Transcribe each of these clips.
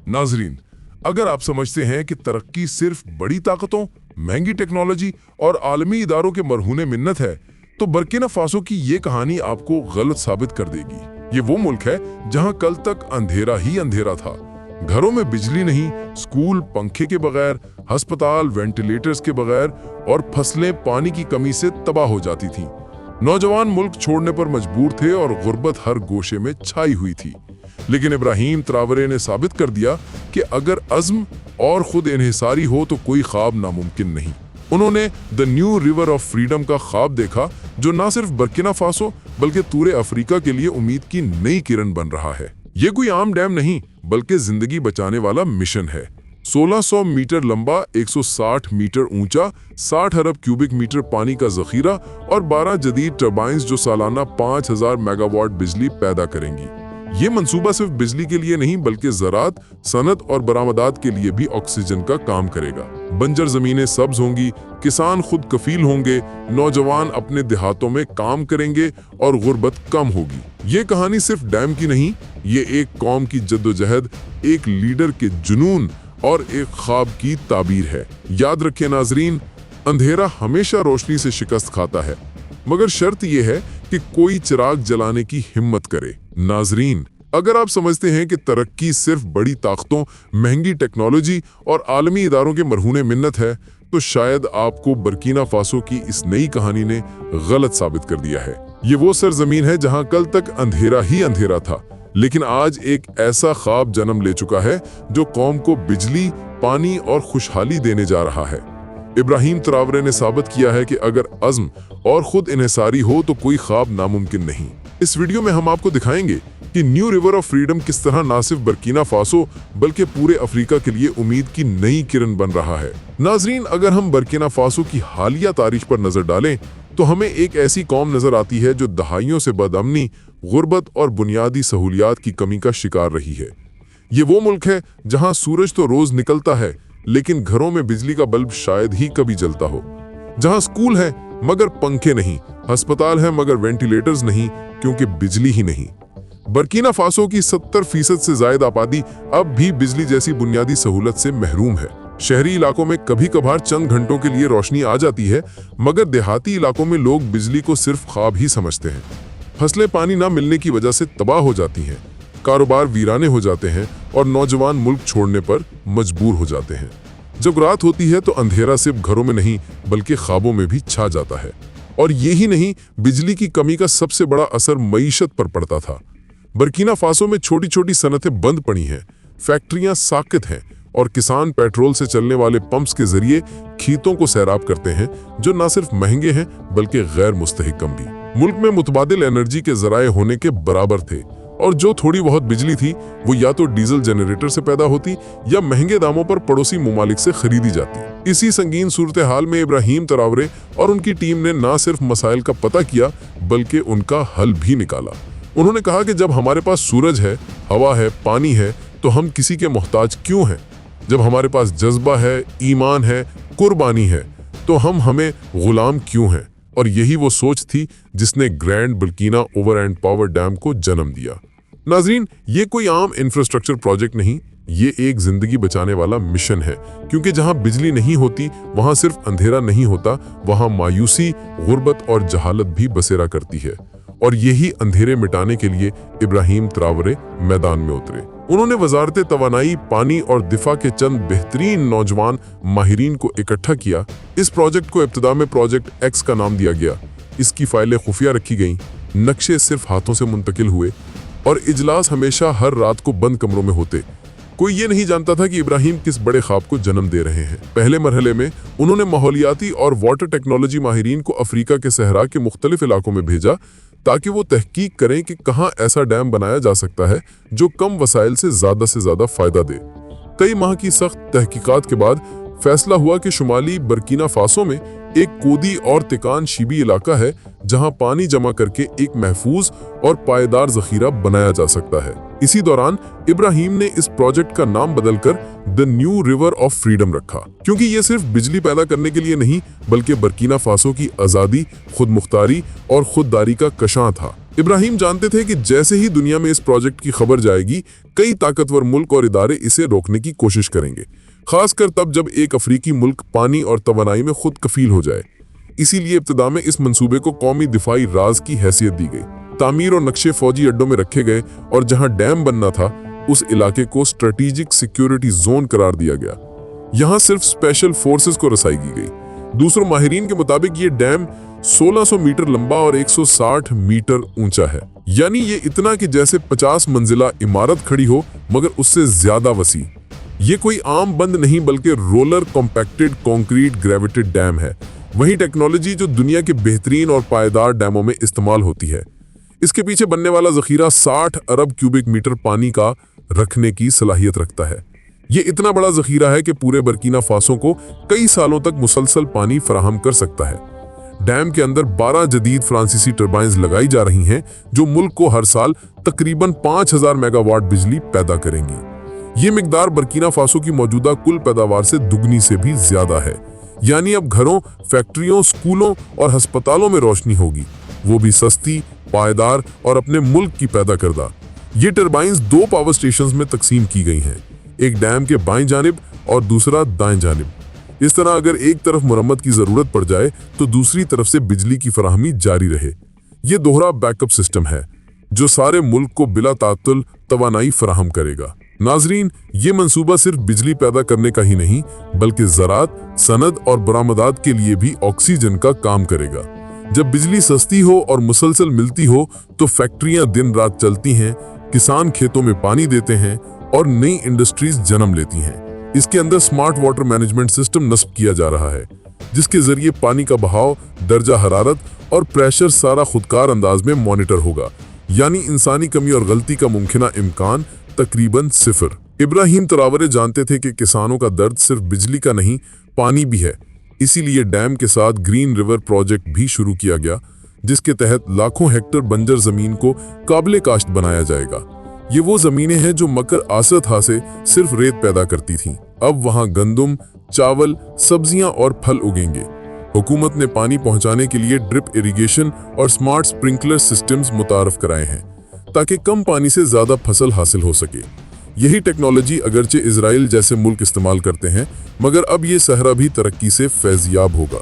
नाजरीन, अगर आप समझते हैं कि तरक्की सिर्फ बड़ी ताकतों, महंगी टेक्नोलॉजी और आलमी इदारों के मरहूने मिन्नत है, तो बर्किना फासो की ये कहानी आपको गलत साबित कर देगी। ये वो मुल्क है जहां कल तक अंधेरा ही अंधेरा था। घरों में बिजली नहीं, स्कूल पंखे के बगैर, अस्पताल वेंटिलेटर्स के बगैर और फसलें पानी की कमी से तबाह हो जाती थीं। नौजवान मुल्क छोड़ने पर मजबूर थे और गुर्बत हर गोशे में छाई हुई थी। लेकिन इब्राहिम त्रावरे ने साबित कर दिया कि अगर अज़्म और खुद इन्हिसारी हो तो कोई ख्वाब नामुमकिन नहीं। उन्होंने the new river of freedom का ख्वाब देखा, जो न सिर्फ बर्किना फासो बल्कि पूरे अफ्रीका के लिए उम्मीद की नई किरण बन रहा है। ये कोई आम डैम नहीं, बल्कि जिंदगी बचाने वाला मिशन है। 1600 मीटर लंबा, 160 मीटर ऊंचा, 60 अरब क्यूबिक मीटर पानी का जखीरा और 12 जदीद टर्बाइंस जो सालाना 5000 मेगावाट बिजली पैदा करेंगी। ये मंसूबा सिर्फ बिजली के लिए नहीं बल्कि ज़राअत, सनत और बरामदात के लिए भी ऑक्सीजन का काम करेगा। बंजर जमीनें सब्ज होंगी, किसान खुद कफील होंगे, नौजवान अपने देहातों में काम करेंगे और गुर्बत कम होगी। ये कहानी सिर्फ डैम की नहीं, ये एक कौम की जद्दोजहद, एक लीडर के जुनून और एक ख्वाब की ताबीर है। याद रखें नाजरीन, अंधेरा हमेशा रोशनी से शिकस्त खाता है, मगर शर्त यह है कि कोई चिराग जलाने की हिम्मत करे। नाजरीन, अगर आप समझते हैं कि तरक्की सिर्फ बड़ी ताकतों, महंगी टेक्नोलॉजी और आलमी इदारों के मरहूने मिन्नत है, तो शायद आपको बर्किना फासो की इस नई कहानी ने गलत साबित कर दिया है। ये वो सरजमीन है जहां कल तक अंधेरा ही अंधेरा था, लेकिन आज एक ऐसा ख्वाब जन्म ले चुका है जो कौम को बिजली, पानी और खुशहाली देने जा रहा है। इब्राहिम त्रावरे ने साबित किया है कि अगर अज़्म और खुद इन्हिसारी हो तो कोई ख्वाब नामुमकिन नहीं। इस वीडियो में हम आपको दिखाएंगे कि न्यू रिवर ऑफ फ्रीडम किस तरह ना सिर्फ बर्किना फासो बल्कि पूरे अफ्रीका के लिए उम्मीद की नई किरण बन रहा है। नाजरीन, अगर हम बर्किना फासो की हालिया तारीख पर नजर डालें तो हमें एक ऐसी कौम नजर आती है जो दहाइयों से बदअमनी, गुर्बत और बुनियादी सहूलियात की कमी का शिकार रही है। ये वो मुल्क है जहां सूरज तो रोज निकलता है, लेकिन घरों में बिजली का बल्ब शायद ही कभी जलता हो। जहां स्कूल है मगर पंखे नहीं, अस्पताल है मगर वेंटिलेटर्स नहीं, क्योंकि बिजली ही नहीं। बर्किना फासो की 70% से ज्यादा आबादी अब भी बिजली जैसी बुनियादी सहूलत से महरूम है। शहरी इलाकों में कभी कभार चंद घंटों के लिए रोशनी आ जाती है, मगर देहाती इलाकों में लोग बिजली को सिर्फ ख्वाब ही समझते हैं। फसलें पानी ना मिलने की वजह से तबाह हो जाती हैं, कारोबार वीराने हो जाते हैं और नौजवान मुल्क छोड़ने पर मजबूर हो जाते हैं। जब रात होती है तो अंधेरा सिर्फ घरों में नहीं बल्कि ख्वाबों में भी छा जाता है। और यही नहीं, बिजली की कमी का सबसे बड़ा असर मईशत पर पड़ता था। बर्किना फासो में छोटी छोटी सनतें बंद पड़ी हैं, फैक्ट्रियां साकित हैं और किसान पेट्रोल से चलने वाले पंप्स के जरिए खेतों को सैराब करते हैं, जो न सिर्फ महंगे हैं बल्कि गैर मुस्तहकम भी। मुल्क में मुतबादिल एनर्जी के जराए होने के बराबर थे और जो थोड़ी बहुत बिजली थी वो या तो डीजल जनरेटर से पैदा होती या महंगे दामों पर पड़ोसी मुमालिक से खरीदी जाती। इसी संगीन सूरत हाल में इब्राहिम त्रावरे और उनकी टीम ने न सिर्फ मसाइल का पता किया बल्कि उनका हल भी निकाला। उन्होंने कहा कि जब हमारे पास सूरज है, हवा है, पानी है, तो हम किसी के मोहताज क्यों हैं? जब हमारे पास जज्बा है, ईमान है, कुर्बानी है, तो हम हमें गुलाम क्यों हैं? और यही वो सोच थी जिसने grand Burkina over and power dam को जन्म दिया। नाजरीन, ये कोई आम इंफ्रास्ट्रक्चर प्रोजेक्ट नहीं, ये एक जिंदगी बचाने वाला मिशन है, क्योंकि जहां बिजली नहीं होती वहां सिर्फ अंधेरा नहीं होता, वहां मायूसी, गुर्बत और जहालत भी बसेरा करती है। और यही अंधेरे मिटाने के लिए इब्राहिम त्रावरे मैदान में उतरे। उन्होंने वजारत तवानाई, पानी और दिफा के चंद बेहतरीन नौजवान माहिरीन को इकट्ठा किया। इस प्रोजेक्ट को इब्तिदा में प्रोजेक्ट एक्स का नाम दिया गया। इसकी फाइलें खुफिया रखी गईं, नक्शे सिर्फ हाथों से मुंतकिल हुए और इजलास हमेशा हर रात को बंद कमरों में होते। कोई ये नहीं जानता था कि इब्राहिम किस बड़े ख्वाब को जन्म दे रहे हैं। पहले मरहले में उन्होंने माहौलियाती और वाटर टेक्नोलॉजी माहिरीन को अफ्रीका के सहरा के मुख्तलिफ इलाकों में भेजा ताकि वो तहकीक करें कि कहाँ ऐसा डैम बनाया जा सकता है जो कम वसाइल से ज़्यादा फायदा दे। कई माह की सख्त तहकीकात के बाद फैसला हुआ कि शुमाली बर्किना फासो में एक कोदी और तिकान शिबी इलाका है जहां पानी जमा करके एक महफूज और पायदार जखीरा बनाया जा सकता है। इसी दौरान इब्राहिम ने इस प्रोजेक्ट का नाम बदलकर the new river of freedom रखा, क्योंकि ये सिर्फ बिजली पैदा करने के लिए नहीं बल्कि बर्किना फासो की आज़ादी, खुद मुख्तारी और खुददारी का कशां था। ابراہیم جانتے تھے کہ جیسے ہی دنیا میں اس پروجیکٹ کی خبر جائے گی، کئی طاقتور ملک اور ادارے اسے روکنے کی کوشش کریں گے، خاص کر تب جب ایک افریقی ملک پانی اور توانائی میں خود کفیل ہو جائے۔ اسی لیے ابتدا میں اس منصوبے کو قومی دفاعی راز کی حیثیت دی گئی۔ تعمیر اور نقشے فوجی اڈوں میں رکھے گئے اور جہاں ڈیم بننا تھا اس علاقے کو اسٹریٹجک سیکیورٹی زون قرار دیا گیا۔ یہاں صرف اسپیشل فورسز کو رسائی کی گئی۔ دوسروں ماہرین کے مطابق یہ ڈیم 1600 میٹر لمبا اور 160 میٹر اونچا ہے، یعنی یہ اتنا کہ جیسے 50 منزلہ عمارت کھڑی ہو مگر اس سے زیادہ وسیع۔ یہ کوئی عام بند نہیں بلکہ رولر کمپیکٹڈ کنکریٹ گریویٹڈ ڈیم ہے، وہی ٹیکنالوجی جو دنیا کے بہترین اور پائیدار ڈیموں میں استعمال ہوتی ہے۔ اس کے پیچھے بننے والا ذخیرہ 60 ارب کیوبک میٹر پانی کا رکھنے کی صلاحیت رکھتا ہے۔ یہ اتنا بڑا ذخیرہ ہے کہ پورے برکینا فاسو کو کئی سالوں تک مسلسل پانی فراہم کر سکتا ہے۔ ڈیم کے اندر 12 جدید فرانسیسی ٹربائنز لگائی جا رہی ہیں جو ملک کو ہر سال تقریباً 5000 میگا واٹ بجلی پیدا کریں گی۔ یہ مقدار برکینا فاسو کی موجودہ کل پیداوار سے دگنی سے بھی زیادہ ہے، یعنی اب گھروں، فیکٹریوں، سکولوں اور ہسپتالوں میں روشنی ہوگی، وہ بھی سستی، پائیدار اور اپنے ملک کی پیدا کردہ۔ یہ ٹربائنز 2 پاور سٹیشنز میں تقسیم کی گئی ہیں، ایک ڈیم کے بائیں جانب اور دوسرا دائیں جانب۔ اس طرح اگر ایک طرف مرمت کی ضرورت پڑ جائے تو دوسری طرف سے بجلی کی فراہمی جاری رہے۔ یہ دوہرا بیک اپ سسٹم ہے جو سارے ملک کو بلا تعطل توانائی فراہم کرے گا۔ ناظرین، یہ منصوبہ صرف بجلی پیدا کرنے کا ہی نہیں بلکہ زراعت، صنعت اور برآمدات کے لیے بھی آکسیجن کا کام کرے گا۔ جب بجلی سستی ہو اور مسلسل ملتی ہو تو فیکٹریاں دن رات چلتی ہیں، کسان کھیتوں میں پانی دیتے ہیں اور نئی انڈسٹریز جنم لیتی ہیں۔ اس کے اندر سمارٹ واٹر مینجمنٹ سسٹم نصب کیا جا رہا ہے جس کے ذریعے پانی کا بہاؤ، درجہ حرارت اور پریشر سارا خودکار انداز میں مانیٹر ہوگا، یعنی انسانی کمی اور غلطی کا ممکنہ امکان تقریباً 0۔ ابراہیم تراورے جانتے تھے کہ کسانوں کا درد صرف بجلی کا نہیں، پانی بھی ہے۔ اسی لیے ڈیم کے ساتھ گرین ریور پروجیکٹ بھی شروع کیا گیا جس کے تحت لاکھوں ہیکٹر بنجر زمین کو قابل کاشت بنایا جائے گا۔ یہ وہ زمینیں ہیں جو مکر آسرتھا سے صرف ریت پیدا کرتی تھیں، اب وہاں گندم، چاول، سبزیاں اور پھل اگیں گے۔ حکومت نے پانی پہنچانے کے لیے ڈرپ اریگیشن اور سمارٹ سپرنکلر سسٹمز متعارف کرائے ہیں تاکہ کم پانی سے زیادہ فصل حاصل ہو سکے۔ یہی ٹیکنالوجی اگرچہ اسرائیل جیسے ملک استعمال کرتے ہیں مگر اب یہ صحرا بھی ترقی سے فیض یاب ہوگا۔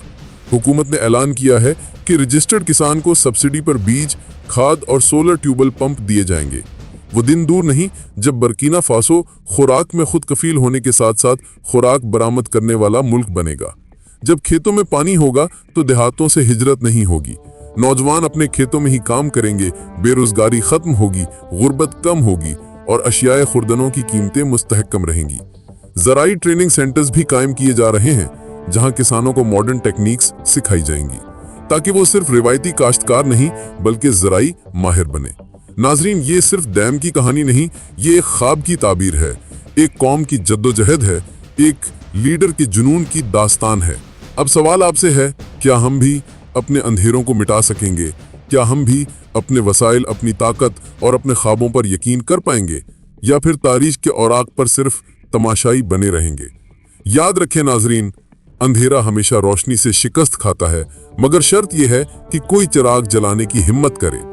حکومت نے اعلان کیا ہے کہ رجسٹرڈ کسان کو سبسڈی پر بیج، کھاد اور سولر ٹیوبل پمپ دیے جائیں گے۔ وہ دن دور نہیں جب برکینا فاسو خوراک میں خود کفیل ہونے کے ساتھ ساتھ خوراک برآمد کرنے والا ملک بنے گا۔ جب کھیتوں میں پانی ہوگا تو دیہاتوں سے ہجرت نہیں ہوگی، نوجوان اپنے کھیتوں میں ہی کام کریں گے، بے روزگاری ختم ہوگی، غربت کم ہوگی اور اشیاء خوردنوں کی قیمتیں مستحکم رہیں گی۔ زرعی ٹریننگ سینٹرز بھی قائم کیے جا رہے ہیں جہاں کسانوں کو ماڈرن ٹیکنیکس سکھائی جائیں گی تاکہ وہ صرف روایتی کاشتکار نہیں بلکہ زرعی ماہر بنے۔ ناظرین، یہ صرف ڈیم کی کہانی نہیں، یہ ایک خواب کی تعبیر ہے، ایک قوم کی جدوجہد ہے، ایک لیڈر کے جنون کی داستان ہے۔ اب سوال آپ سے ہے، کیا ہم بھی اپنے اندھیروں کو مٹا سکیں گے؟ کیا ہم بھی اپنے وسائل، اپنی طاقت اور اپنے خوابوں پر یقین کر پائیں گے، یا پھر تاریخ کے اوراق پر صرف تماشائی بنے رہیں گے؟ یاد رکھیں ناظرین، اندھیرا ہمیشہ روشنی سے شکست کھاتا ہے، مگر شرط یہ ہے کہ کوئی چراغ جلانے کی ہمت کرے۔